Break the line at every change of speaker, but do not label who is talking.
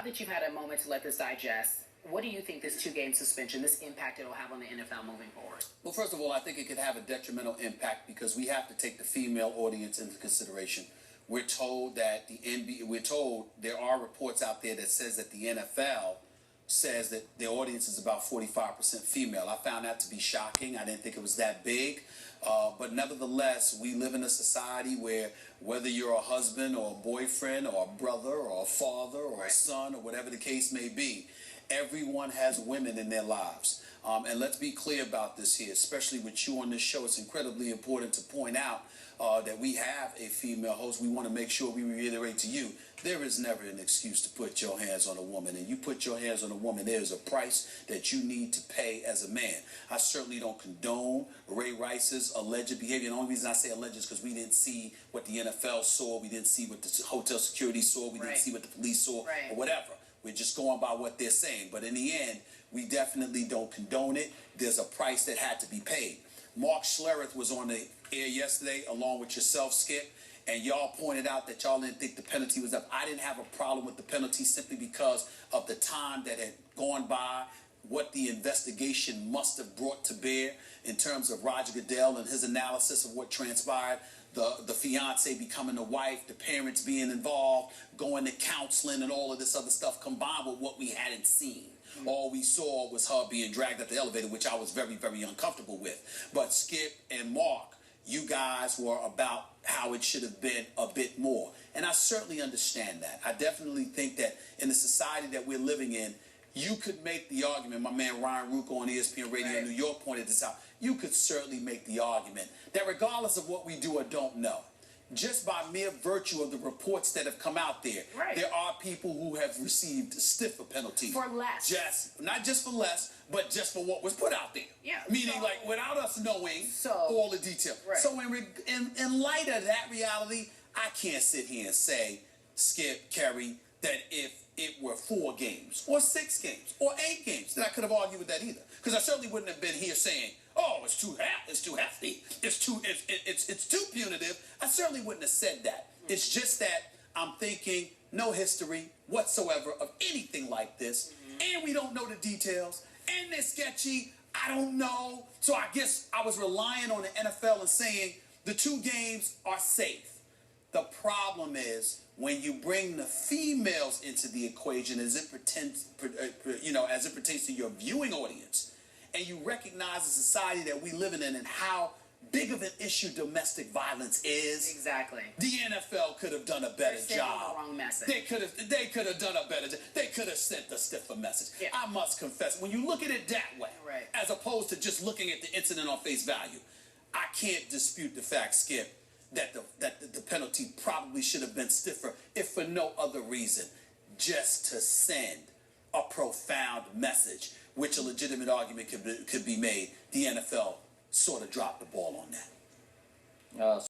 that you've had a moment to let this digest, what do you think this 2-game suspension, this impact it'll have on the NFL moving forward?
Well, first of all, I think it could have a detrimental impact because we have to take the female audience into consideration. We're told that the NBA, we're told there are reports out there that says that the NFL says that the audience is about 45% female. I found that to be shocking. I didn't think it was that big. But nevertheless, we live in a society where whether you're a husband or a boyfriend or a brother or a father or a son or whatever the case may be, everyone has women in their lives. And let's be clear about this here, especially with you on this show. It's incredibly important to point out that we have a female host. We want to make sure we reiterate to you, there is never an excuse to put your hands on a woman. And you put your hands on a woman, there's a price that you need to pay as a man. I certainly don't condone Ray Rice's alleged behavior. The only reason I say alleged is because we didn't see what the NFL saw. We didn't see what the hotel security saw. We didn't see what the police saw or whatever. We're just going by what they're saying. But in the end, we definitely don't condone it. There's a price that had to be paid. Mark Schlereth was on the air yesterday along with yourself, Skip, and y'all pointed out that y'all didn't think the penalty was up. I didn't have a problem with the penalty simply because of the time that had gone by, what the investigation must have brought to bear in terms of Roger Goodell and his analysis of what transpired, the fiance becoming the wife, the parents being involved, going to counseling and all of this other stuff combined with what we hadn't seen. All we saw was her being dragged up the elevator, which I was very, very uncomfortable with. But Skip and Mark, you guys were about how it should have been a bit more. And I certainly understand that. I definitely think that in the society that we're living in, you could make the argument, my man Ryan Rucco on ESPN Radio in New York pointed this out, you could certainly make the argument that regardless of what we do or don't know, just by mere virtue of the reports that have come out there, there are people who have received stiffer penalties.
For less.
Not just for less, but just for what was put out there.
Yeah.
Meaning, like, without us knowing all the detail. So in light of that reality, I can't sit here and say, Skip, Kerry, that if it were 4 games or 6 games or 8 games, then I could have argued with that either. Because I certainly wouldn't have been here saying, oh, it's too hefty, it's too punitive. I certainly wouldn't have said that. It's just that I'm thinking no history whatsoever of anything like this, and we don't know the details, and they're sketchy. I don't know. So I guess I was relying on the NFL and saying the 2 games are safe. The problem is when you bring the females into the equation as it pertains to your viewing audience, and you recognize the society that we live in and how big of an issue domestic violence is.
Exactly.
The NFL could have done a better job.
The wrong message.
They could have done a better job. They could have sent a stiffer message. Yeah. I must confess, when you look at it that way, as opposed to just looking at the incident on face value, I can't dispute the fact, Skip, that the penalty probably should have been stiffer, if for no other reason, just to send a profound message, which a legitimate argument could be made. The NFL sort of dropped the ball on that.